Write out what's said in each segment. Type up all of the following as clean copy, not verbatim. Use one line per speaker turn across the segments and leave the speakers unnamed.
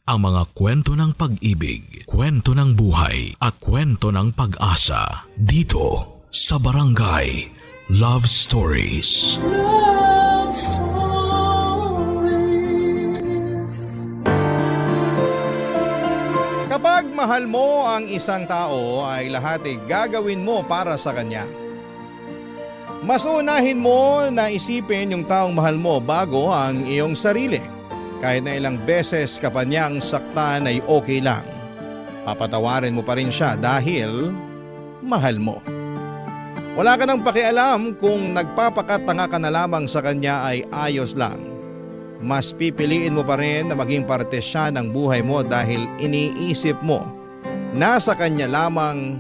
Ang mga kwento ng pag-ibig, kwento ng buhay at kwento ng pag-asa dito sa Barangay Love Stories.
Love Stories.
Kapag mahal mo ang isang tao ay lahat ay gagawin mo para sa kanya. Mas unahin mo na isipin yung taong mahal mo bago ang iyong sarili. Kahit na ilang beses ka pa niyang saktan ay okay lang. Papatawarin mo pa rin siya dahil mahal mo. Wala ka nang pakialam kung nagpapakatanga ka na lamang sa kanya ay ayos lang. Mas pipiliin mo pa rin na maging parte siya ng buhay mo dahil iniisip mo na sa kanya lamang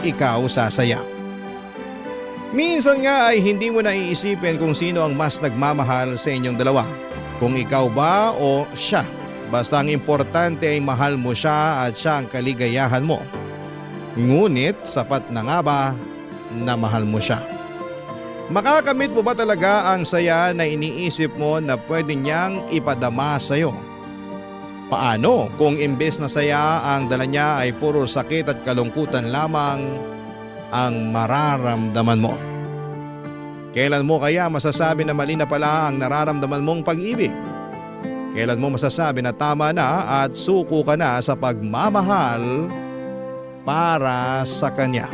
ikaw sasaya. Minsan nga ay hindi mo na iisipin kung sino ang mas nagmamahal sa inyong dalawa. Kung ikaw ba o siya. Basta ang importante ay mahal mo siya at siya ang kaligayahan mo. Ngunit sapat na nga ba na mahal mo siya? Makakamit mo ba talaga ang saya na iniisip mo na pwede niyang ipadama sa iyo? Paano kung imbes na saya ang dala niya ay puro sakit at kalungkutan lamang ang mararamdaman mo? Kailan mo kaya masasabi na mali na pala ang nararamdaman mong pag-ibig? Kailan mo masasabi na tama na at suko ka na sa pagmamahal para sa kanya?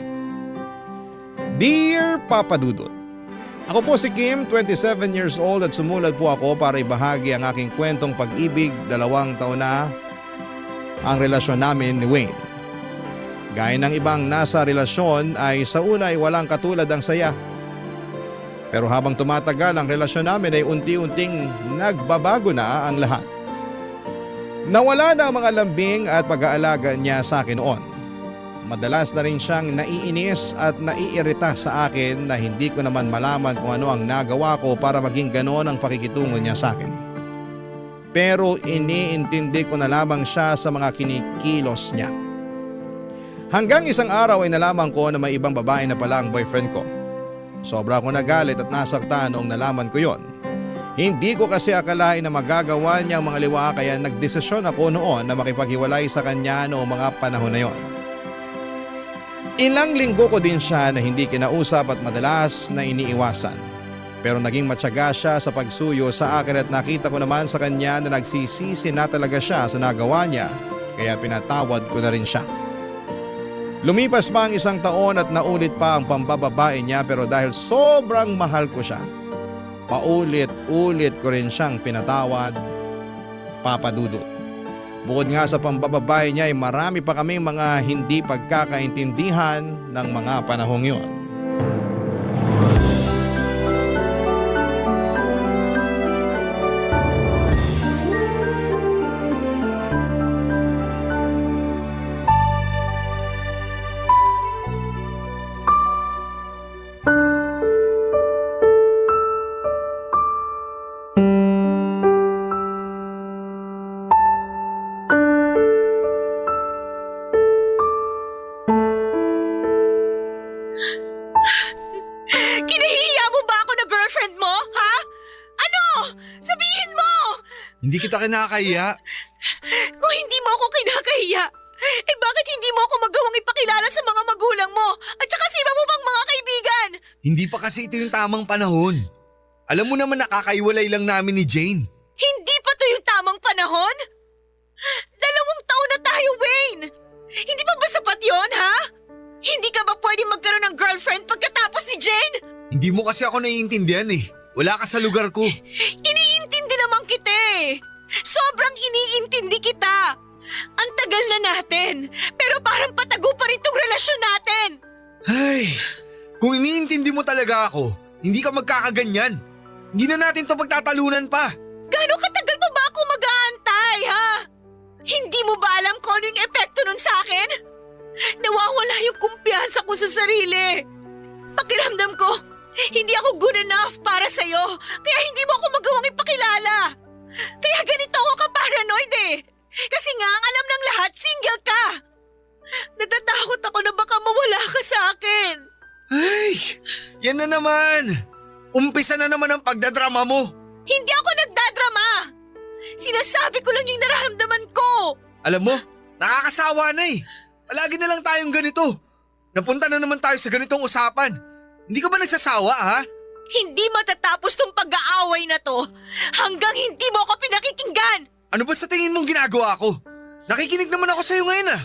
Dear Papa Dudut, ako po si Kim, 27 years old at sumulat po ako para ibahagi ang aking kwentong pag-ibig. 2 taon na ang relasyon namin ni Wayne. Gaya ng ibang nasa relasyon ay sa una ay walang katulad ang saya. Pero habang tumatagal ang relasyon namin ay unti-unting nagbabago na ang lahat. Nawala na ang mga lambing at pag-aalaga niya sa akin noon. Madalas na rin siyang naiinis at naiirita sa akin na hindi ko naman malaman kung ano ang nagawa ko para maging ganoon ang pakikitungo niya sa akin. Pero iniintindi ko na lamang siya sa mga kinikilos niya. Hanggang isang araw ay nalaman ko na may ibang babae na pala ang boyfriend ko. Sobra akong nagalit at nasaktan noong nalaman ko yon. Hindi ko kasi akalain na magagawa niya ang mga liwa kaya nagdesisyon ako noon na makipaghiwalay sa kanya noong mga panahon na yon. Ilang linggo ko din siya na hindi kinausap at madalas na iniiwasan. Pero naging matyaga siya sa pagsuyo sa akin at nakita ko naman sa kanya na nagsisisi na talaga siya sa nagawa niya kaya pinatawad ko na rin siya. Lumipas pa ang 1 taon at naulit pa ang pambababae niya pero dahil sobrang mahal ko siya, paulit-ulit ko rin siyang pinatawad, Papa Dudut. Bukod nga sa pambababae niya ay marami pa kaming mga hindi pagkakaintindihan ng mga panahong yun.
Kinahihiya mo ba ako na girlfriend mo, ha? Ano? Sabihin mo!
Hindi kita kinakahiya.
Kung hindi mo ako kinakahiya, eh bakit hindi mo ako magawang ipakilala sa mga magulang mo at saka sa iba mo pang mga kaibigan?
Hindi pa kasi ito yung tamang panahon. Alam mo naman nakakaiwalay lang namin ni Jane.
Hindi pa to yung tamang panahon? 2 taon na tayo, Wayne! Hindi pa ba sapat yun, ha? Hindi ka ba pwedeng magkaroon ng girlfriend pagkatapos ni Jane?
Hindi mo kasi ako naiintindihan eh. Wala ka sa lugar ko.
Iniintindi naman kita eh. Sobrang iniintindi kita. Ang tagal na natin, pero parang patago pa rin tong relasyon natin.
Ay, kung iniintindi mo talaga ako, hindi ka magkakaganyan. Hindi na natin to pagtatalunan pa.
Gano'ng katagal pa ba ako mag-aantay, ha? Hindi mo ba alam kung ano yung epekto nun sa akin? Nawawala yung kumpiyansa ko sa sarili. Pakiramdam ko, hindi ako good enough para sa'yo, kaya hindi mo ako magawang ipakilala. Kaya ganito ako ka-paranoid eh. Kasi nga ang alam ng lahat, single ka. Natatakot ako na baka mawala ka sa akin.
Ay, yan na naman. Umpisa na naman ang pagdadrama mo.
Hindi ako nagdadrama. Sinasabi ko lang yung nararamdaman ko.
Alam mo, nakakasawa na eh. Palagi na lang tayong ganito. Napunta na naman tayo sa ganitong usapan. Hindi ka ba nagsasawa ha?
Hindi matatapos tong pag-aaway na to hanggang hindi mo ako pinakikinggan.
Ano ba sa tingin mong ginagawa ko? Nakikinig naman ako sa'yo ngayon ah.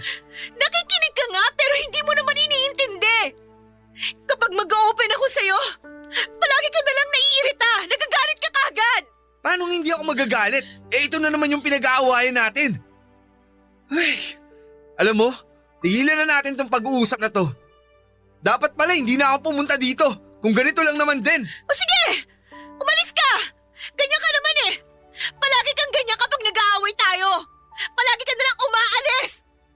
Nakikinig ka nga pero hindi mo naman iniintindi. Kapag mag-open ako sa'yo, palagi ka nalang naiirita, nagagalit ka kagad.
Paano hindi ako magagalit? Eh ito na naman yung pinag-aawayan natin. Ay, alam mo, tigilan na natin tong pag-uusap na to. Dapat pala hindi na ako pumunta dito. Kung ganito lang naman din.
O sige, umalis ka. Ganyan ka naman eh. Palagi kang ganyan kapag nag-aaway tayo. Palagi ka nalang umaalis.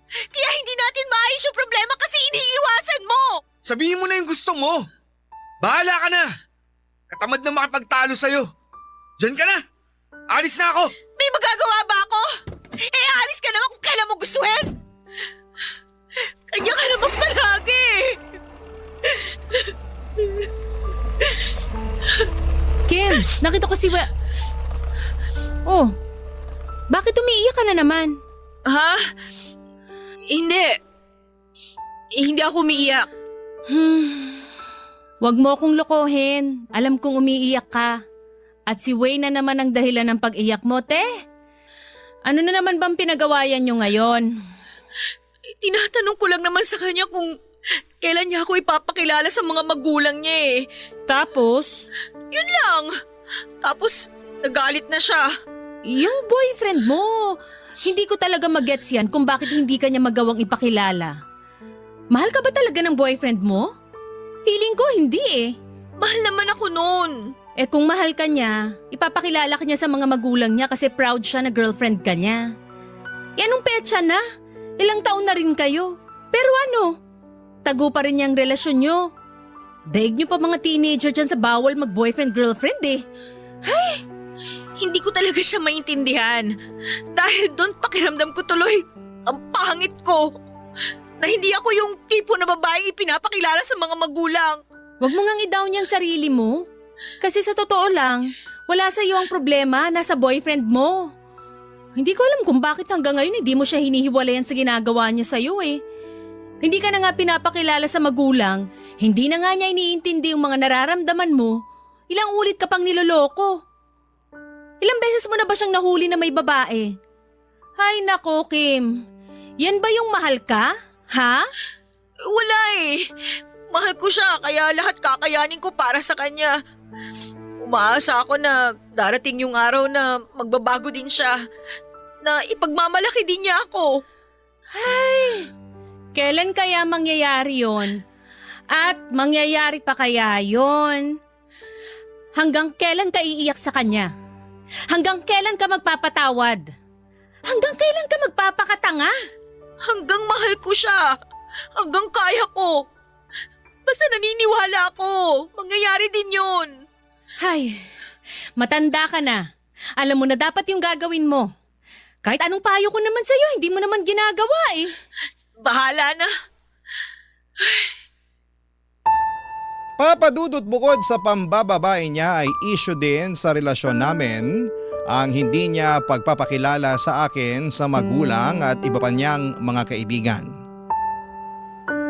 Kaya hindi natin maayos yung problema kasi iniiwasan mo.
Sabihin mo na yung gusto mo. Bahala ka na. Katamad na makipagtalo sa'yo. Diyan ka na. Alis na ako.
May magagawa ba ako? Eh alis ka naman kung kailan mo gustuhin. Kanya ka naman palagi.
Kim, nakita ko si Oh, bakit umiiyak ka na naman?
Ha? Hindi. Hindi ako umiiyak.
Wag mo akong lokohin. Alam kong umiiyak ka. At si Wayne na naman ang dahilan ng pag-iyak mo, te. Ano na naman bang pinagawayan nyo ngayon?
Tinatanong ko lang naman sa kanya kung kailan niya ako ipapakilala sa mga magulang niya eh.
Tapos,
Yun lang. Tapos, nagalit na siya.
yung boyfriend mo. Hindi ko talaga magets yan kung bakit hindi ka niya magawang ipakilala. Mahal ka ba talaga ng boyfriend mo? Feeling ko hindi eh.
Mahal naman ako noon.
Eh kung mahal ka niya, ipapakilala ka niya sa mga magulang niya kasi proud siya na girlfriend ka niya. Eh anong petsa na? Ilang taon na rin kayo. Pero ano? Tago pa rin niyang relasyon niyo. Daig niyo pa mga teenager dyan sa bawal mag-boyfriend-girlfriend eh.
Hindi ko talaga siya maintindihan. Dahil doon pakiramdam ko tuloy, ang pangit ko. Na hindi ako yung tipo na babaeng ipinapakilala sa mga magulang.
Huwag mo ngang i-down niyang sarili mo. Kasi sa totoo lang, wala sa iyo ang problema, nasa boyfriend mo. Hindi ko alam kung bakit hanggang ngayon hindi mo siya hinihiwalayan sa ginagawa niya sa iyo eh. Hindi ka na nga pinapakilala sa magulang, hindi na nga niya iniintindi yung mga nararamdaman mo, ilang ulit ka pang niloloko. Ilang beses mo na ba siyang nahuli na may babae? Hay nako Kim, yan ba yung mahal ka? Ha?
Wala eh. Mahal ko siya kaya lahat kakayanin ko para sa kanya. Umaasa ako na darating yung araw na magbabago din siya. Na ipagmamalaki din niya ako.
Kailan kaya mangyayari yon? At mangyayari pa kaya yon? Hanggang kailan ka iiyak sa kanya? Hanggang kailan ka magpapatawad? Hanggang kailan ka magpapakatanga?
Hanggang mahal ko siya. Hanggang kaya ko. Basta naniniwala ako. Mangyayari din yun.
Hay, matanda ka na. Alam mo na dapat yung gagawin mo. Kahit anong payo ko naman sa'yo, hindi mo naman ginagawa eh.
Bahala na.
Papadudot bukod sa pambababae niya ay issue din sa relasyon namin ang hindi niya pagpapakilala sa akin sa magulang at iba pa niyang mga kaibigan.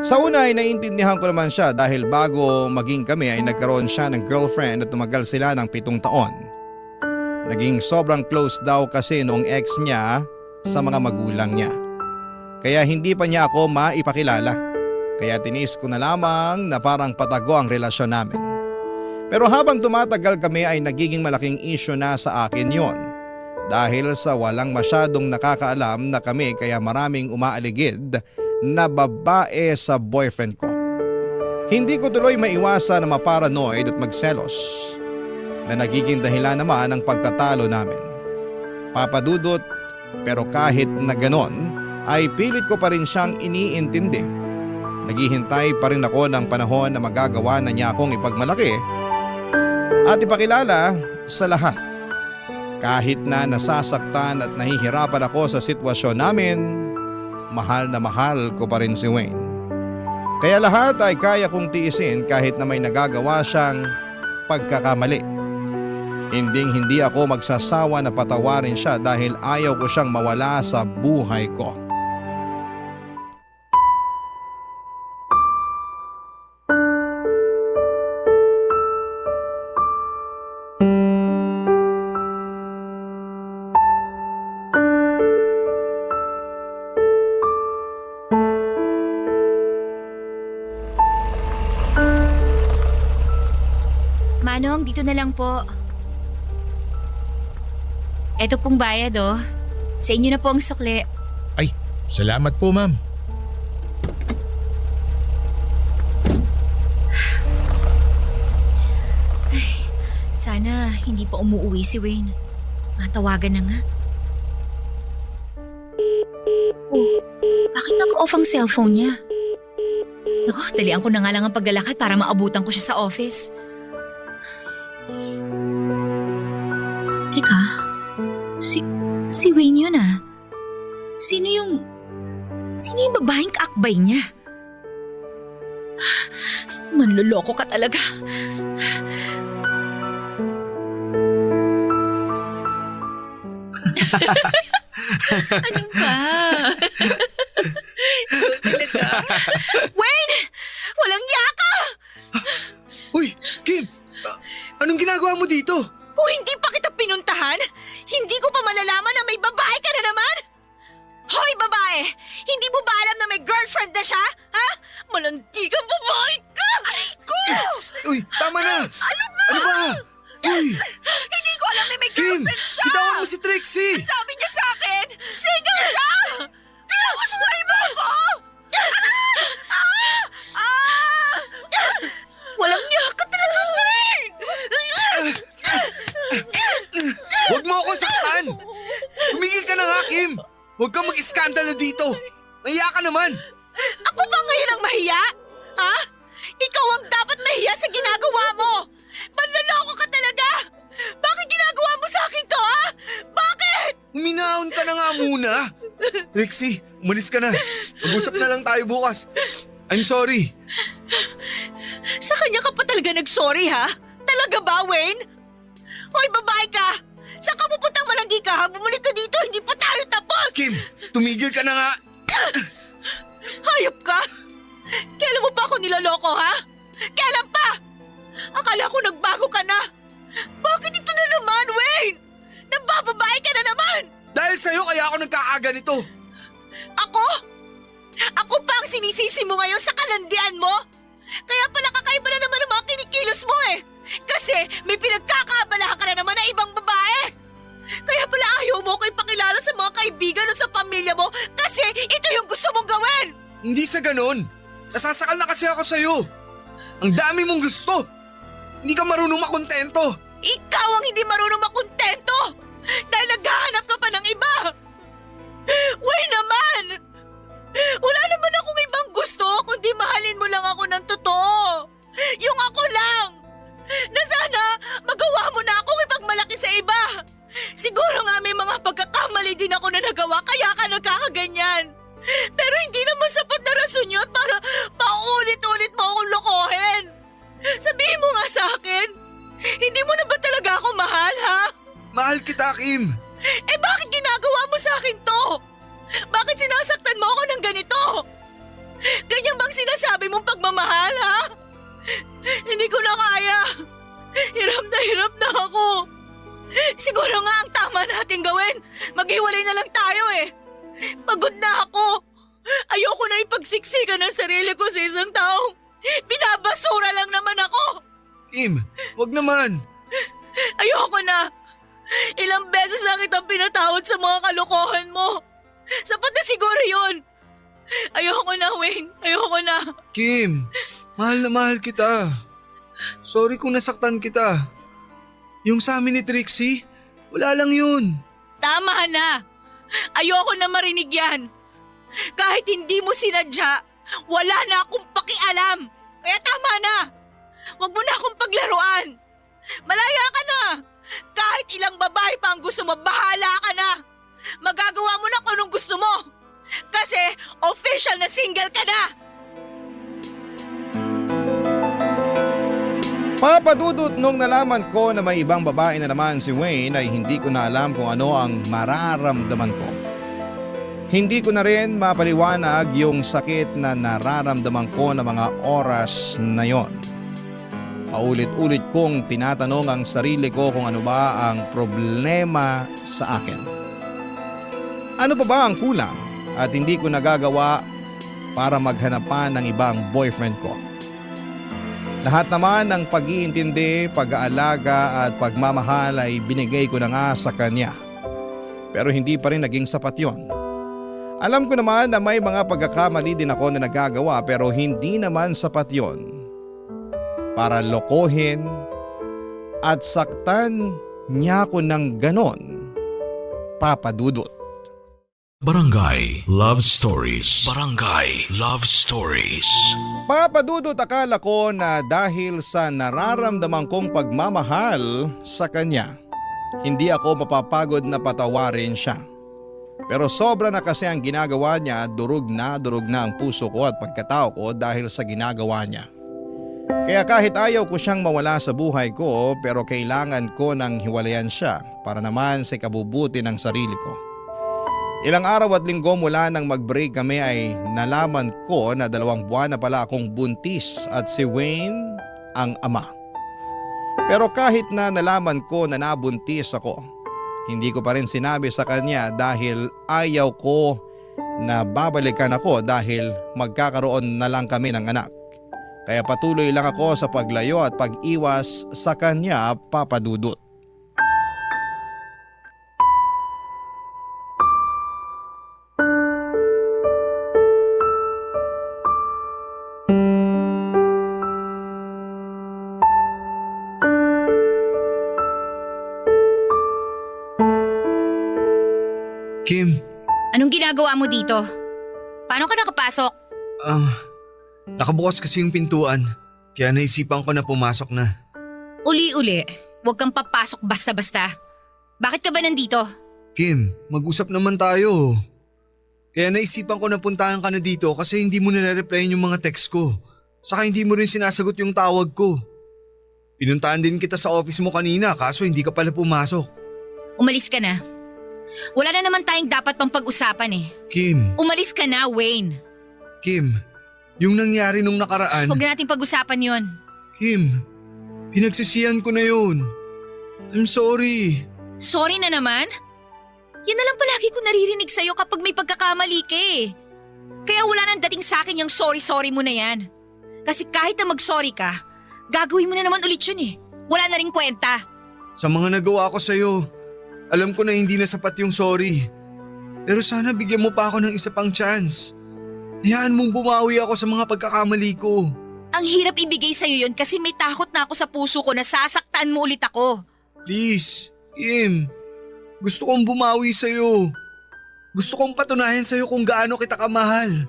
Sa una ay naiintindihan ko naman siya dahil bago maging kami ay nagkaroon siya ng girlfriend at tumagal sila ng 7 taon. Naging sobrang close daw kasi noong ex niya sa mga magulang niya. Kaya hindi pa niya ako maipakilala. Kaya tinis ko na lamang na parang patago ang relasyon namin. Pero habang tumatagal kami ay nagiging malaking issue na sa akin yon. Dahil sa walang masyadong nakakaalam na kami kaya maraming umaaligid na babae sa boyfriend ko. Hindi ko tuloy maiwasan na maparanoid at magselos na nagiging dahilan naman ng pagtatalo namin. Papadudot pero kahit na ganon ay pilit ko pa rin siyang iniintindi. Naghihintay pa rin ako ng panahon na magagawa na niya akong ipagmalaki at ipakilala sa lahat. Kahit na nasasaktan at nahihirapan ako sa sitwasyon namin, mahal na mahal ko pa rin si Wayne. Kaya lahat ay kaya kong tiisin kahit na may nagagawa siyang pagkakamali. Hinding-hindi ako magsasawa na patawarin siya dahil ayaw ko siyang mawala sa buhay ko.
Manong, dito na lang po. Eto pong bayad oh. Sa inyo na po ang sukli.
Ay, salamat po ma'am.
Sana hindi pa umuwi si Wayne. Matawagan na nga. Oh, bakit naka-off ang cellphone niya? Naku, dalian ko na nga lang ang paglalakad para maabutan ko siya sa office. Teka, si Wayne yun ah. Sino yung babaeng kaakbay niya? Manloloko ka talaga. Ano ba? Ikaw talaga.
Wayne! Walang yaka!
Uy, Kim! Anong ginagawa mo dito?
Kung hindi pa kita pinuntahan, hindi ko pa malalaman na may babae ka na naman! Hoy babae! Hindi mo ba alam na may girlfriend na siya? Ha? Malandi kang babae ka! Aray ko!
Uy, tama na! Ano ba? Uy,
Hindi ko alam na may
Kim!
girlfriend siya!
Bitawan mo si Trixie!
Sabi niya sa akin, single siya! Buhay mo ako! Walang yaka talaga, Wayne!
Huwag mo akong saktan! Tumigil ka na nga, Kim! Huwag kang mag-iskandalo dito! Mahiya ka naman!
Ako ba ngayon ang mahiya? Ha? Ikaw ang dapat mahiya sa ginagawa mo! Manloloko ka talaga! Bakit ginagawa mo sa akin to, ha? Bakit?
Uminahon ka na nga muna! Trixie, umalis ka na. Mag-usap na lang tayo bukas. I'm sorry.
Sa kanya ka pa talaga nag-sorry, ha? Talaga ba, Wayne? Hoy, babae ka! Saan ka puputang malandi ka, ha? Bumalik ka dito, hindi pa tayo tapos!
Kim, tumigil ka na nga.
Hayop ka! Kailan mo ba ako niloloko, ha? Kailan pa? Akala ko nagbago ka na. Bakit ito na naman, Wayne? Nambababae ka na naman!
Dahil sa'yo kaya ako nagkakaganito.
Ako? Ako pa ang sinisisi mo ngayon sa kalandian mo? Kaya pala kakaiba na naman ang mga kinikilos mo eh. Kasi may pinagkakaabalahan ka na naman na ibang babae. Kaya pala ayaw mo ko ipakilala sa mga kaibigan o sa pamilya mo kasi ito yung gusto mong gawin.
Hindi sa ganon. Nasasakal na kasi ako sa'yo. Ang dami mong gusto. Hindi ka marunong makontento.
Ikaw ang hindi marunong makontento dahil naghahanap ka pa ng iba. Wait naman! Wala naman akong ibang gusto kundi mahalin mo lang ako ng totoo. Yung ako lang. Na sana magawa mo na akong ipagmalaki sa iba. Siguro nga may mga pagkakamali din ako na nagawa kaya ka nagkakaganyan. Pero hindi naman sapat na rason yun para paulit-ulit mo akong lokohin. Sabihin mo nga sa akin, hindi mo na ba talaga ako mahal, ha?
Mahal kita, Kim.
Eh bakit ginagawa mo sa akin to? Bakit sinasaktan mo ako ng ganito? Ganyan bang sinasabi mong pagmamahal, ha? Hindi ko na kaya. Hirap na ako. Siguro nga ang tama natin gawin. Maghiwalay na lang tayo eh. Pagod na ako. Ayoko na ipagsiksikan ang sarili ko sa isang taong pinabasura lang naman ako.
Kim, wag naman.
Ayoko na. Ilang beses na kitang pinatawad sa mga kalokohan mo. Sapat na siguro yun. Ayoko na, Wayne. Ayoko na.
Kim, mahal na mahal kita. Sorry kung nasaktan kita. Yung sa amin ni Trixie, wala lang yun.
Tama na. Ayoko na marinig yan. Kahit hindi mo sinadya, wala na akong pakialam. Kaya tama na. Huwag mo na akong paglaruan. Malaya ka na. Kahit ilang babae pa ang gusto mo, bahala ka na. Magagawa mo na kung anong gusto mo. Kasi official na single ka na.
Papadudot nung nalaman ko na may ibang babae na naman si Wayne ay hindi ko na alam kung ano ang mararamdaman ko. Hindi ko na rin mapaliwanag yung sakit na nararamdaman ko na mga oras na yon. Paulit-ulit kong tinatanong ang sarili ko kung ano ba ang problema sa akin. Ano pa ba ang kulang at hindi ko nagagawa para maghanap pa ng ibang boyfriend ko? Lahat naman ng pag-iintindi, pag-aalaga at pagmamahal ay binigay ko na nga sa kanya. Pero hindi pa rin naging sapat yon. Alam ko naman na may mga pagkakamali din ako na nagagawa pero hindi naman sapat yon para lokohin at saktan niya ako ng ganon, Papadudot.
Barangay Love Stories. Barangay Love Stories.
Papadudot, akala ko na dahil sa nararamdaman kong pagmamahal sa kanya, hindi ako mapapagod na patawarin siya. Pero sobra na kasi ang ginagawa niya, durog na ang puso ko at pagkatao ko dahil sa ginagawa niya. Kaya kahit ayaw ko siyang mawala sa buhay ko, pero kailangan ko nang hiwalayan siya para naman sa kabubuti ng sarili ko. Ilang araw at linggo mula nang mag-break kami ay nalaman ko na 2 buwan na pala akong buntis at si Wayne ang ama. Pero kahit na nalaman ko na nabuntis ako, hindi ko pa rin sinabi sa kanya dahil ayaw ko na babalikan ako dahil magkakaroon na lang kami ng anak. Kaya patuloy lang ako sa paglayo at pag-iwas sa kanya, Papadudot.
Kim,
Anong ginagawa mo dito? Paano ka nakapasok?
nakabukas kasi yung pintuan. Kaya naisipan ko na pumasok na.
Uli-uli, huwag kang papasok basta-basta. Bakit ka ba nandito?
Kim, mag-usap naman tayo. Kaya naisipan ko na puntahan ka na dito kasi hindi mo nare-replyan yung mga text ko. Saka hindi mo rin sinasagot yung tawag ko. Pinuntahan din kita sa office mo kanina kaso hindi ka pala pumasok.
Umalis ka na. Wala na naman tayong dapat pang pag-usapan eh.
Kim,
Umalis ka na, Wayne.
Kim, yung nangyari nung nakaraan.
Huwag na nating pag-usapan yon.
Kim, pinagsisihan ko na yun. I'm sorry.
Sorry na naman? Yan na lang palagi ko naririnig sa'yo kapag may pagkakamali ka eh. Kaya wala nang dating sa akin yung sorry-sorry mo na yan. Kasi kahit na mag-sorry ka, gagawin mo na naman ulit yun eh. Wala na rin kwenta.
Sa mga nagawa ko sa'yo, alam ko na hindi na sapat yung sorry. Pero sana bigyan mo pa ako ng isa pang chance. Hayaan mong bumawi ako sa mga pagkakamali ko.
Ang hirap ibigay sa'yo yun kasi may takot na ako sa puso ko na sasaktan mo ulit ako.
Please, Kim. Gusto kong bumawi sa'yo. Gusto kong patunayan sa'yo kung gaano kita kamahal.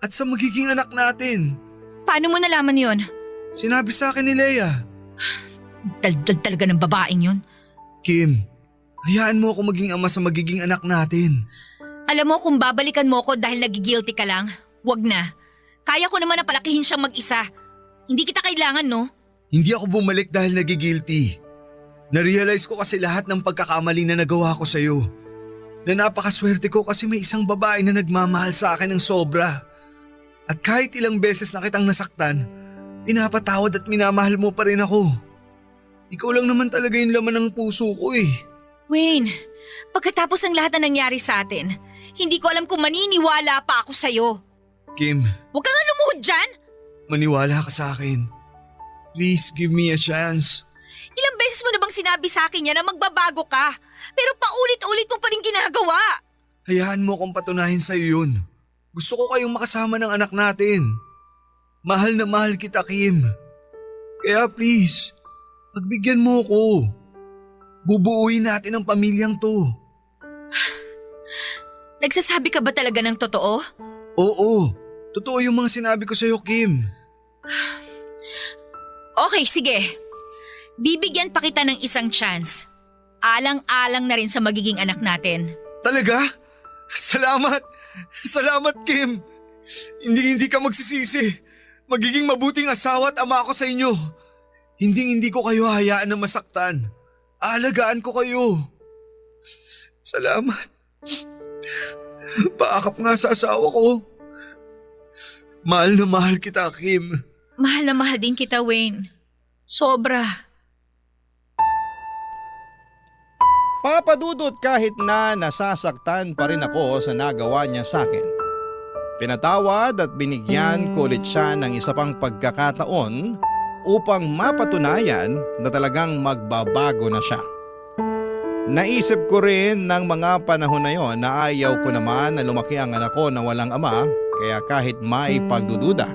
At sa magiging anak natin.
Paano mo nalaman yon?
Sinabi sa akin ni Leia.
Daldal talaga ng babaeng yun.
Kim, hayaan mo ako maging ama sa magiging anak natin.
Alam mo kung babalikan mo ko dahil nagigilty ka lang, wag na. Kaya ko naman na palakihin siyang mag-isa. Hindi kita kailangan, no?
Hindi ako bumalik dahil nagigilty. Narealize ko kasi lahat ng pagkakamali na nagawa ko sa'yo. Na napakaswerte ko kasi may isang babae na nagmamahal sa akin ng sobra. At kahit ilang beses na kitang nasaktan, pinapatawad at minamahal mo pa rin ako. Ikaw lang naman talaga yung laman ng puso ko eh.
Wayne, pagkatapos ng lahat na nangyari sa atin, hindi ko alam kung maniniwala pa ako sa'yo.
Kim,
Huwag ka nga lumuhod dyan!
maniwala ka sa akin. Please give me a chance.
Ilang beses mo na bang sinabi sa akin yan na magbabago ka? Pero paulit-ulit mo pa rin ginagawa.
Hayaan mo akong patunayan sa'yo yun. Gusto ko kayong makasama ng anak natin. Mahal na mahal kita, Kim. Kaya please, pagbigyan mo ko. Bubuuin natin ang pamilyang to.
Nagsasabi ka ba talaga ng totoo?
Oo, totoo yung mga sinabi ko sa'yo, Kim.
Okay, sige. Bibigyan pa kita ng isang chance. Alang-alang na rin sa magiging anak natin.
Talaga? Salamat! Salamat, Kim! Hindi ka magsisisi. Magiging mabuting asawa at ama ako sa inyo. Hindi ko kayo hayaan na masaktan. Aalagaan ko kayo. Salamat. Paakap nga sa asawa ko. Mahal na mahal kita, Kim.
Mahal na mahal din kita, Wayne. Sobra.
Papadudot kahit na nasasaktan pa rin ako sa nagawa niya sa akin. Pinatawad at binigyan ko ulit siya ng isa pang pagkakataon upang mapatunayan na talagang magbabago na siya. Naisip ko rin ng mga panahon na yon na ayaw ko naman na lumaki ang anak ko na walang ama, kaya kahit may pagdududa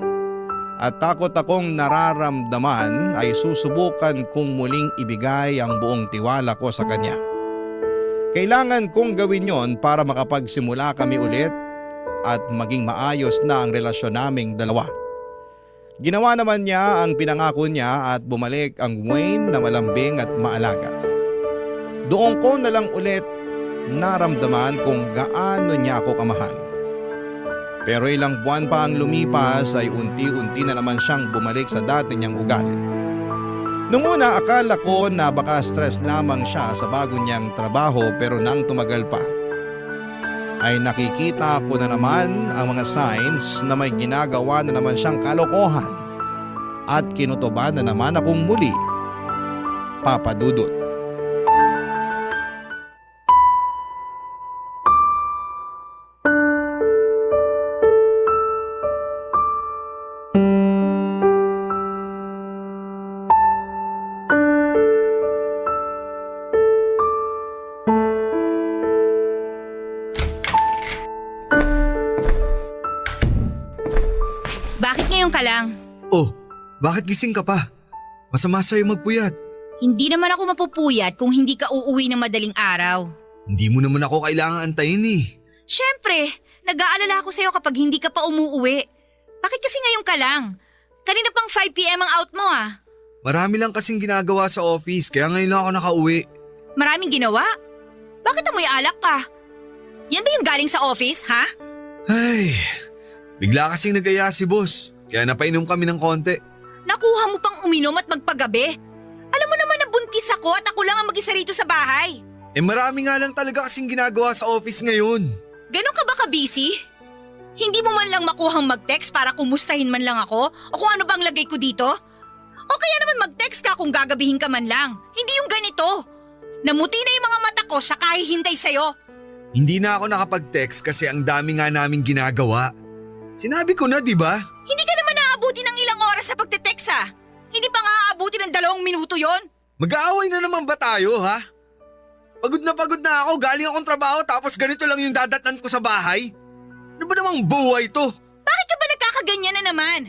at takot akong nararamdaman ay susubukan kong muling ibigay ang buong tiwala ko sa kanya. Kailangan kong gawin yon para makapagsimula kami ulit at maging maayos na ang relasyon naming dalawa. Ginawa naman niya ang pinangako niya at bumalik ang Wayne na malambing at maalaga. Doon ko na lang ulit naramdaman kung gaano niya ako kamahal. Pero ilang buwan pa ang lumipas ay unti-unti na naman siyang bumalik sa dati niyang ugali. Noong una akala ko na baka stress lamang siya sa bago niyang trabaho, pero nang tumagal pa ay nakikita ko na naman ang mga signs na may ginagawa na naman siyang kalokohan at kinutuban na naman akong muli, Papa Dudut.
Bakit ngayon ka lang?
Oh, bakit gising ka pa? Masama sa'yo magpuyat.
Hindi naman ako mapupuyat kung hindi ka uuwi ng madaling araw.
Hindi mo naman ako kailangan antayin eh.
Siyempre, nag-aalala ako sa'yo kapag hindi ka pa umuuwi. Bakit kasi ngayon ka lang? Kanina pang 5 p.m. ang out mo ah.
Marami lang kasing ginagawa sa office kaya ngayon lang ako nakauwi.
Maraming ginawa? Bakit amoy alak ka? Yan ba yung galing sa office, ha?
Ay, bigla kasing nagaya si boss kaya napainom kami ng konti.
Nakuha mo pang uminom at magpagabi? Alam mo naman na buntis ako at ako lang ang mag-isa rito sa bahay.
Eh marami nga lang talaga kasing ginagawa sa office ngayon.
Ganon ka ba ka-busy? Hindi mo man lang makuhang mag-text para kumustahin man lang ako o kung ano bang lagay ko dito? O kaya naman mag-text ka kung gagabihin ka man lang. Hindi yung ganito. Namuti na yung mga mata ko sa kahihintay sa'yo.
Hindi na ako nakapag-text kasi ang dami nga naming ginagawa. Sinabi ko na, di ba?
Hindi ka naman naaabuti ng ilang oras sa pagte-text ah. Hindi pa nga aabuti ng 2 minuto yon.
Mag-aaway na naman ba tayo, ha? Pagod na ako, galing akong trabaho tapos ganito lang yung dadatnan ko sa bahay. Ano ba namang buhay to?
Bakit ka ba nagkakaganyan na naman?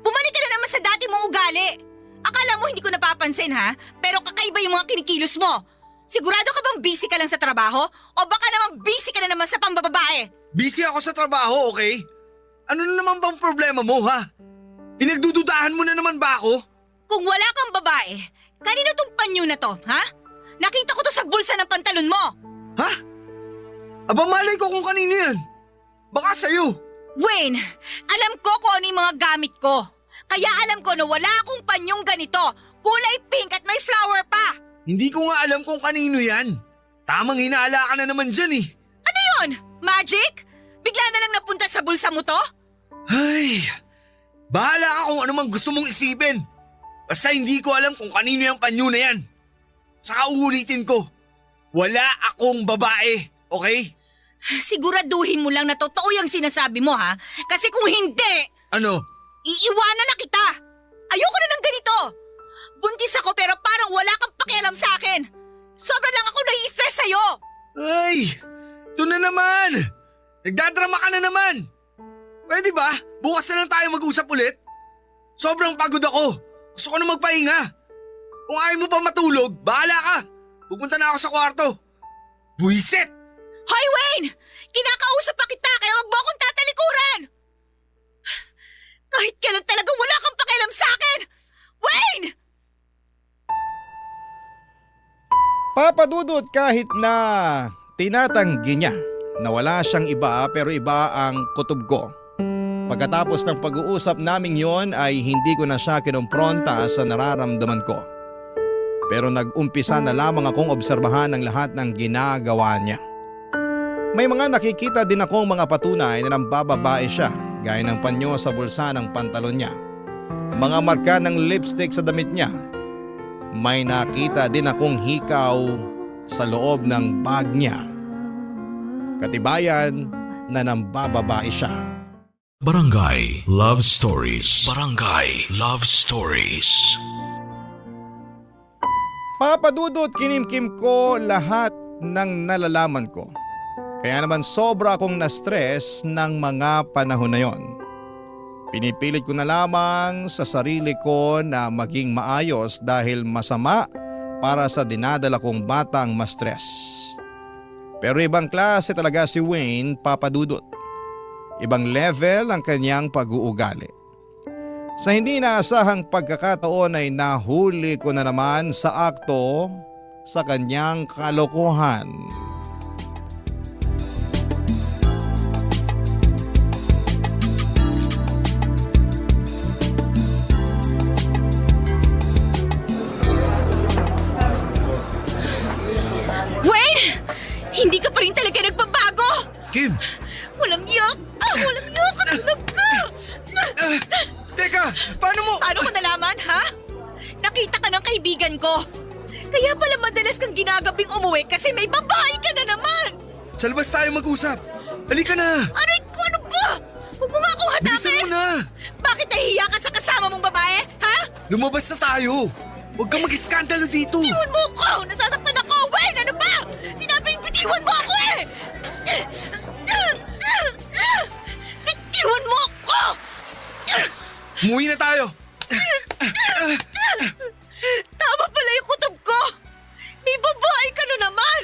Bumalik ka na naman sa dati mong ugali. Akala mo hindi ko napapansin ha? Pero kakaiba yung mga kinikilos mo. Sigurado ka bang busy ka lang sa trabaho? O baka naman busy ka na naman sa pambababae?
Busy ako sa trabaho, okay? Ano na naman bang problema mo, ha? Pinagdududahan mo na naman ba ako?
Kung wala kang babae, kanino tong panyo na to, ha? Nakita ko to sa bulsa ng pantalon mo.
Ha? Aba malay ko kung kanino yan. Baka sa'yo.
Wayne, alam ko kung ano yung mga gamit ko. Kaya alam ko na wala akong panyong ganito. Kulay pink at may flower pa.
Hindi ko nga alam kung kanino yan. Tamang hinaala ka na naman dyan eh.
Ano yun? Magic? Bigla na lang napunta sa bulsa mo to?
Ay, bahala ka kung ano mang gusto mong isipin. Basta hindi ko alam kung kanino yung panyo na yan. Saka uulitin ko, wala akong babae, okay?
Siguraduhin mo lang na totoo yung sinasabi mo ha. Kasi kung hindi,
Ano?
iiwanan na kita. Ayoko na ng ganito. Buntis ako pero parang wala kang pakialam sa akin. Sobra lang ako nai-stress sa'yo.
Ay, ito na naman. Nagdadrama ka na naman. Pwede ba? Bukas na lang tayo mag-usap ulit. Sobrang pagod ako. Gusto ko na magpahinga. Kung ayaw mo pa matulog, bahala ka. Pupunta na ako sa kwarto. Buisit!
Hoy Wayne! Kinakausap pa kita kaya wag mo akong tatalikuran! Kahit kailan talaga wala kang pakialam sa akin! Wayne!
Papadudot kahit na tinatanggi niya na wala siyang iba pero iba ang kutob ko. Pagkatapos ng pag-uusap naming yon ay hindi ko na siya kinompronta sa nararamdaman ko. Pero nag-umpisa na lamang akong obserbahan ang lahat ng ginagawa niya. May mga nakikita din akong mga patunay na nambababae siya, gaya ng panyo sa bulsa ng pantalon niya. Mga marka ng lipstick sa damit niya. May nakita din akong hikaw sa loob ng bag niya. Katibayan na nambababae siya.
Barangay Love Stories. Barangay Love Stories.
Papadudot kinimkim ko lahat ng nalalaman ko. Kaya naman sobra akong na-stress ng mga panahon na yon. Pinipilit ko na lamang sa sarili ko na maging maayos dahil masama para sa dinadala kong batang ma-stress. Pero ibang klase talaga si Wayne, Papadudot. Ibang level ang kanyang pag-uugali. Sa hindi inaasahang pagkakataon ay nahuli ko na naman sa akto sa kanyang kalokohan.
Wayne! Hindi ka pa rin talaga nagbabago!
Kim!
Walang yak! Walang yak! Katulog ka!
Teka! Paano mo?
Paano ko nalaman, ha? Nakita ka ng kaibigan ko. Kaya pala madalas kang ginagabing umuwi kasi may babae ka na naman!
Sa labas tayo mag-usap. Halika na!
Aray ko, ano ba? Huwag mo nga akong
Bilisan
hatapin!
mo na!
Bakit nahihiya ka sa kasama mong babae, ha?
Lumabas na tayo! Huwag kang mag-iskandalo dito!
Bitiwan mo ako! Nasasaktan ako! Wayne, ano ba? Sinabing bitiwan mo ako eh! Bitiwan mo ako!
Umuwi na tayo!
Tama pala yung kutob ko! May babae ka na naman!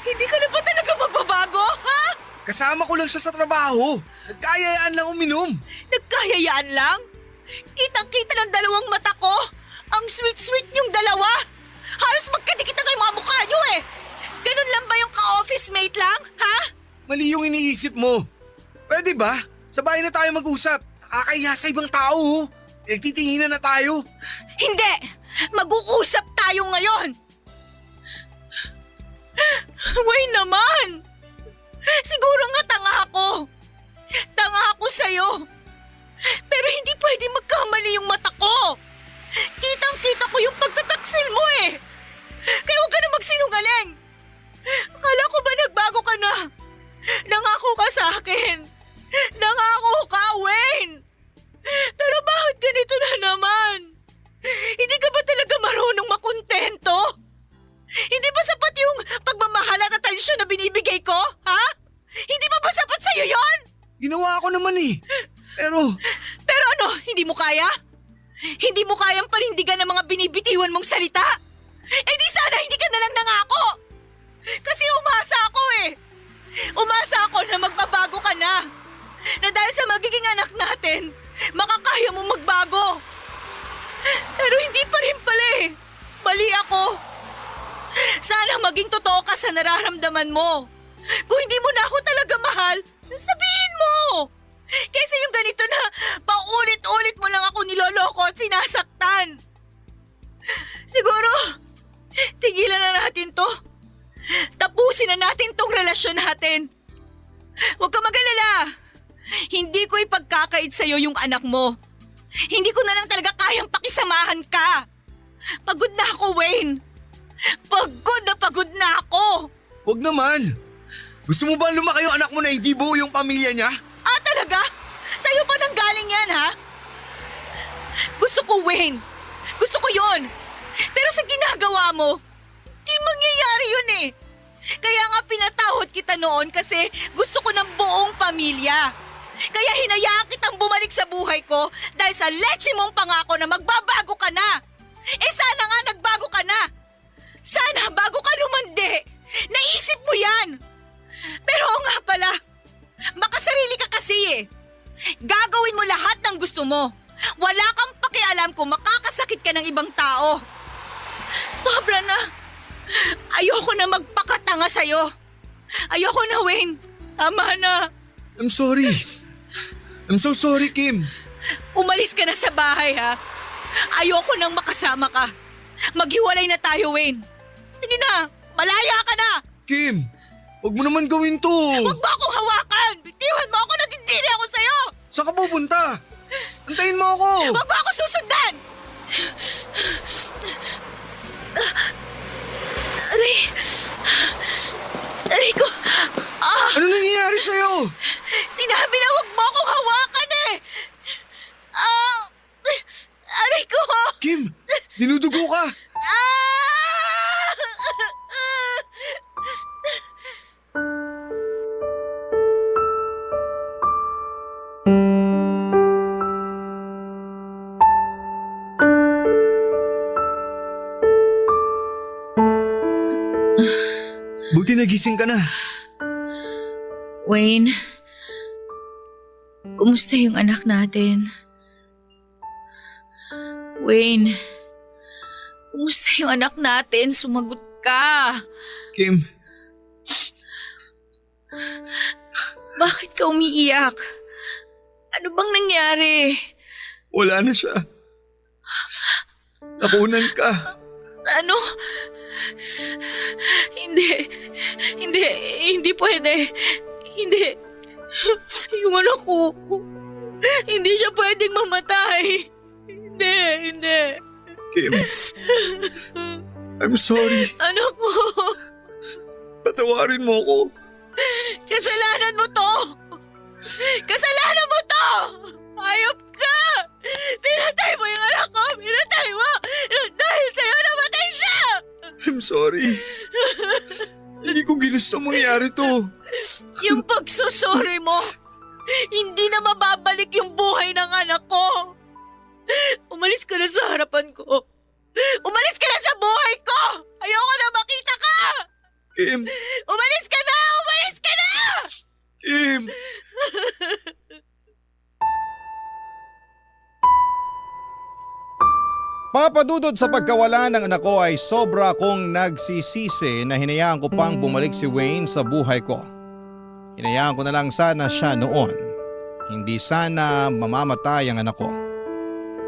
Hindi ka na ba talaga magbabago, ha?
Kasama ko lang siya sa trabaho. Nagkayayaan lang uminom.
Nagkayayaan lang? Kitang-kita ng dalawang mata ko! Ang sweet-sweet niyong dalawa! Halos magkadikit na kayo mga mukha niyo eh! Ganun lang ba yung ka-office mate lang, ha?
Mali yung iniisip mo. Pwede ba? Sa bahay na tayo mag-usap. Nakakahiya sa ibang tao. Nagtitinginan na tayo.
Hindi! Mag-uusap tayo ngayon! Wait naman! Siguro nga tanga ako. Tanga ako sa'yo. Pero hindi pwede magkamali yung mata ko. Kitang-kita ko yung pagtataksil mo eh. Kaya huwag ka na magsinungaling. Akala ko ba nagbago ka na? Nangako ka sa akin. Nangako ka, Wayne. Pero bakit ganito na naman? Hindi ka ba talaga marunong makontento? Hindi ba sapat yung pagmamahal at atensyon na binibigay ko? Ha? Hindi ba sapat sa'yo yon?
Ginawa ko naman eh.
Pero ano, hindi mo kaya? Hindi mo kayang panindigan ng mga binibitiwan mong salita? Eh di sana hindi ka nalang nangako. Kasi umasa ako eh. Umasa ako na magbabago ka na. Na dahil sa magiging anak natin, makakaya mo magbago. Pero hindi pa rin pala eh. Mali ako. Sana maging totoo ka sa nararamdaman mo. Kung hindi mo na ako talaga mahal, sabihin mo. Kaysa yung ganito na paulit-ulit mo lang ako niloloko at sinasaktan. Siguro, tigilan na natin to. Tapusin na natin tong relasyon natin. Huwag ka mag-alala. Hindi ko ipagkakait sa'yo yung anak mo. Hindi ko na lang talaga kayang pakisamahan ka. Pagod na ako, Wayne. Pagod na ako.
Huwag naman. Gusto mo ba lumaki yung anak mo na hindi buo yung pamilya niya?
Ah, talaga? Sa'yo pa nang galing yan, ha? Gusto ko, Wayne. Gusto ko yon. Pero sa ginagawa mo, di mangyayari yun eh. Kaya nga pinatawad kita noon kasi gusto ko ng buong pamilya. Kaya hinayaan kitang bumalik sa buhay ko dahil sa leche mong pangako na magbabago ka na. Eh sana nga nagbago ka na. Sana bago ka lumandi. Naisip mo yan. Pero oo nga pala, makasarili ka kasi eh. Gagawin mo lahat ng gusto mo. Wala kang pakialam kung makakasakit ka ng ibang tao. Sobra na. Ayoko na magpakatanga sa'yo. Ayoko na, Wayne. Tama na.
I'm sorry. I'm so sorry, Kim.
Umalis ka na sa bahay ha. Ayoko nang makasama ka. Maghiwalay na tayo, Wayne. Sige na, malaya ka na.
Kim, huwag mo naman gawin to.
Huwag mo akong hawakan. Bitiwan mo ako, natitili ako sa'yo.
Saan ka pupunta? Antayin mo ako.
Huwag mo ako susundan. Aray ko.
Ano nangyayari sa'yo?
Sinabi na huwag mo akong hawakan eh. Aray ko.
Kim, dinudugo ka. Buti nagising ka na.
Wayne, kumusta yung anak natin? Wayne, kumusta yung anak natin? Sumagot ka.
Kim,
Bakit ka umiiyak? Ano bang nangyari?
wala na siya. Nakunan ka.
Ano? Hindi pwede. Hindi. Yung anak ko, hindi siya pwedeng mamatay. Hindi.
Kim, I'm sorry.
Anak ko,
Patawarin mo ko.
kasalanan mo to. Kasalanan mo to. Hayop ka. Pinatay mo yung anak ko. Pinatay mo. Dahil sa'yo namatay siya.
I'm sorry. Hindi ko ginusto mangyari to.
Yung pagsusuri mo, hindi na mababalik yung buhay ng anak ko. Umalis ka na sa harapan ko. Umalis ka na sa buhay ko! Ayoko na makita ka!
Kim,
Umalis ka na! Umalis ka na!
Kim.
Papadudod sa pagkawala ng anak ko ay sobra akong nagsisisi na hinayaan ko pang bumalik si Wayne sa buhay ko. Hinayaan ko na lang sana siya noon. Hindi sana mamamatay ang anak ko.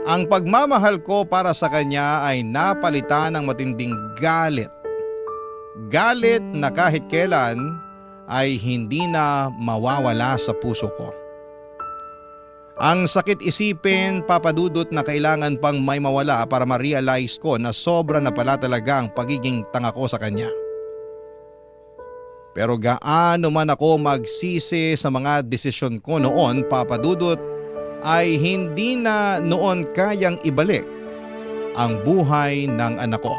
Ang pagmamahal ko para sa kanya ay napalitan ng matinding galit. Galit na kahit kailan ay hindi na mawawala sa puso ko. Ang sakit isipin, papadudot na kailangan pang may mawala para ma-realize ko na sobra na pala talaga ang pagiging tanga ko sa kanya. Pero gaano man ako magsisi sa mga desisyon ko noon, papadudot, ay hindi na noon kayang ibalik ang buhay ng anak ko.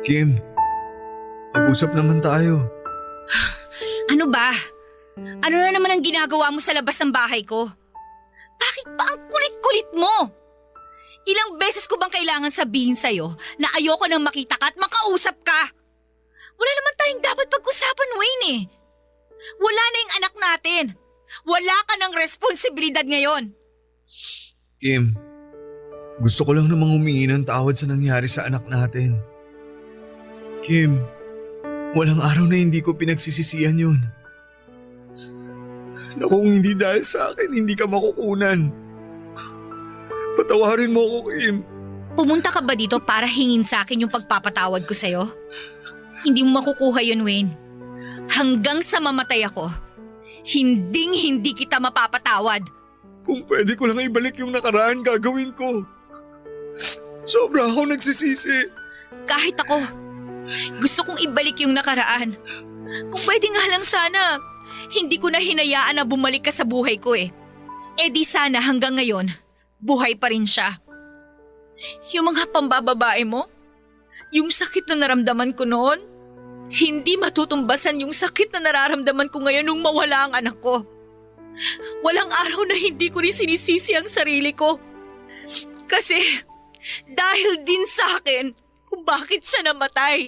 Kim, mag-usap naman tayo.
Ano ba? Ano na naman ang ginagawa mo sa labas ng bahay ko? Bakit ba ang kulit-kulit mo? Ilang beses ko bang kailangan sabihin sa'yo na ayoko nang makita ka at makausap ka? Wala naman tayong dapat pag-usapan, Wayne eh. Wala na yung anak natin. Wala ka ng responsibilidad ngayon.
Kim, gusto ko lang namang humingi ng tawad sa nangyari sa anak natin. Kim, walang araw na hindi ko pinagsisisihan yun. Na kung hindi dahil sa akin, hindi ka makukunan. Patawarin mo ko, Kim.
Pumunta ka ba dito para hingin sa akin yung pagpapatawad ko sa'yo? Hindi mo makukuha yun, Wayne. Hanggang sa mamatay ako, hindi kita mapapatawad.
Kung pwede ko lang ibalik yung nakaraan, gagawin ko. Sobra ako nagsisisi.
Kahit ako, gusto kong ibalik yung nakaraan. Kung pwede nga lang sana, hindi ko na hinayaan na bumalik ka sa buhay ko eh. Eh di sana hanggang ngayon, buhay pa rin siya. Yung mga pambababae mo, yung sakit na naramdaman ko noon, hindi matutumbasan yung sakit na nararamdaman ko ngayon nung mawala ang anak ko. Walang araw na hindi ko rin sinisisi ang sarili ko. Kasi dahil din sa akin kung bakit siya namatay.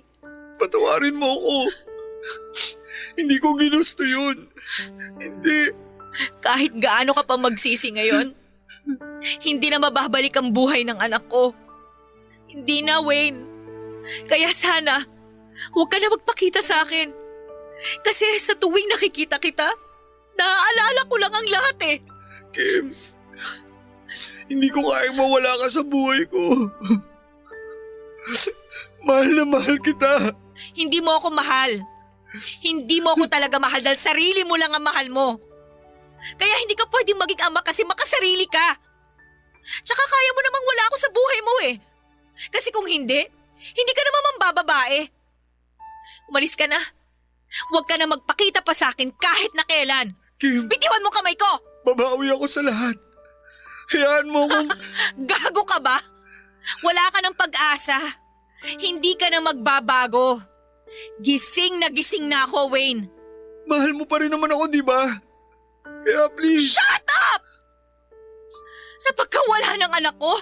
Patawarin mo ko. Hindi ko ginusto yun. Hindi.
Kahit gaano ka pa magsisi ngayon, hindi na mababalik ang buhay ng anak ko. Hindi na, Wayne. Kaya sana, huwag ka na magpakita sa akin. Kasi sa tuwing nakikita kita, naaalala ko lang ang lahat eh.
Kim, hindi ko kayang mawala ka sa buhay ko. Mahal na mahal kita.
Hindi mo ako mahal. Hindi mo ako talaga mahal dahil sarili mo lang ang mahal mo. Kaya hindi ka pwedeng maging ama kasi makasarili ka. Tsaka kaya mo namang wala ako sa buhay mo eh. Kasi kung hindi, hindi ka naman mambababae. Umalis ka na. Huwag ka na magpakita pa sa akin kahit na kailan.
Kim,
Bitiwan mo kamay ko!
babawi ako sa lahat. Hayaan mo kung...
Gago ka ba? Wala ka ng pag-asa. Hindi ka na magbabago. Gising na ako, Wayne.
Mahal mo pa rin naman ako, di ba? Kaya please...
Shut up! Sa pagkawala ng anak ko,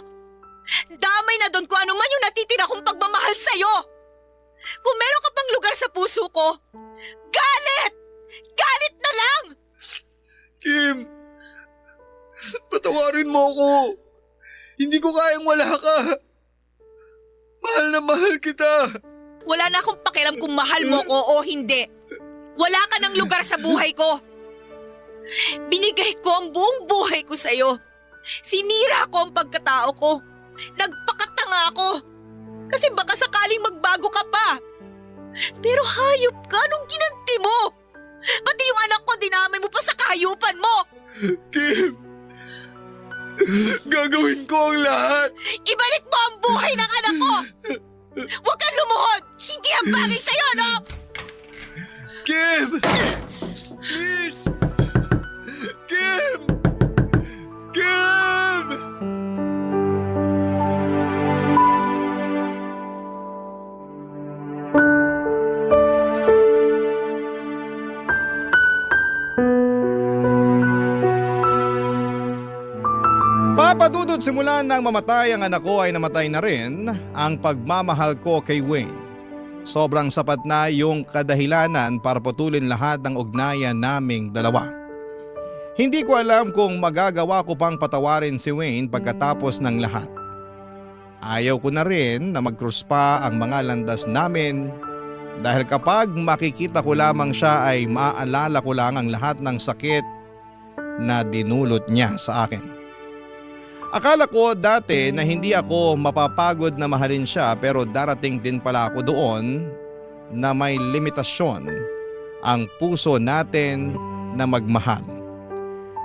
damay na doon kung ano man yung natitira kong pagmamahal sa'yo. Kung meron ka pang lugar sa puso ko, galit! Galit na lang!
Kim, patawarin mo ako. Hindi ko kayang wala ka. Mahal na mahal kita.
Wala na akong pakialam kung mahal mo ko o hindi. Wala ka ng lugar sa buhay ko. Binigay ko ang buong buhay ko sa'yo. Sinira ko ang pagkatao ko. Nagpakatanga ako. Kasi baka sakaling magbago ka pa. Pero hayop ka nung ginanti mo. Pati yung anak ko dinamay mo pa sa kahayupan mo.
Kim, gagawin ko ang lahat.
Ibalik mo ang buhay ng anak ko. Huwag kang lumuhod. Hindi ang bagay sa'yo, no?
Kim! Please! Kim! Kim!
Papadudod simula nang mamatay ang anak ko ay namatay na rin ang pagmamahal ko kay Wayne. Sobrang sapat na yung kadahilanan para putulin lahat ng ugnayan naming dalawa. Hindi ko alam kung magagawa ko pang patawarin si Wayne pagkatapos ng lahat. Ayaw ko na rin na mag-cross pa ang mga landas namin dahil kapag makikita ko lamang siya ay maaalala ko lang ang lahat ng sakit na dinulot niya sa akin. Akala ko dati na hindi ako mapapagod na mahalin siya pero darating din pala ako doon na may limitasyon ang puso natin na magmahal.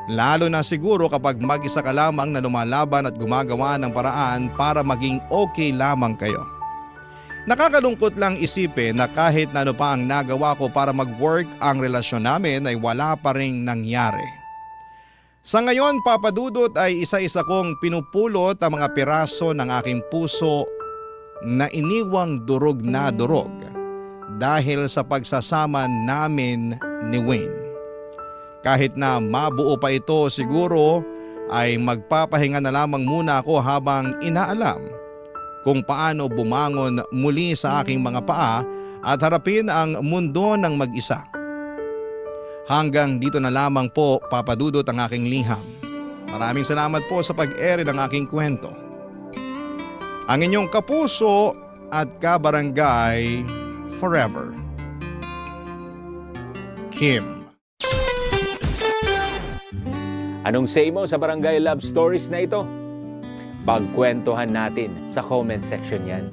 Lalo na siguro kapag mag-isa ka lamang na lumalaban at gumagawa ng paraan para maging okay lamang kayo. Nakakalungkot lang isipin na kahit na ano pa ang nagawa ko para mag-work ang relasyon namin ay wala pa ring nangyari. Sa ngayon, Papadudot, ay isa-isa kong pinupulot ang mga piraso ng aking puso na iniwang durog na durog dahil sa pagsasama namin ni Wayne. Kahit na mabuo pa ito siguro ay magpapahinga na lamang muna ako habang inaalam kung paano bumangon muli sa aking mga paa at harapin ang mundo ng mag-isa. Hanggang dito na lamang po, Papadudot, ang aking liham. Maraming salamat po sa pag-ere ng aking kwento. Ang inyong kapuso at kabarangay forever, Kim.
Anong say mo sa Barangay Love Stories na ito? Pagkwentuhan natin sa comment section yan.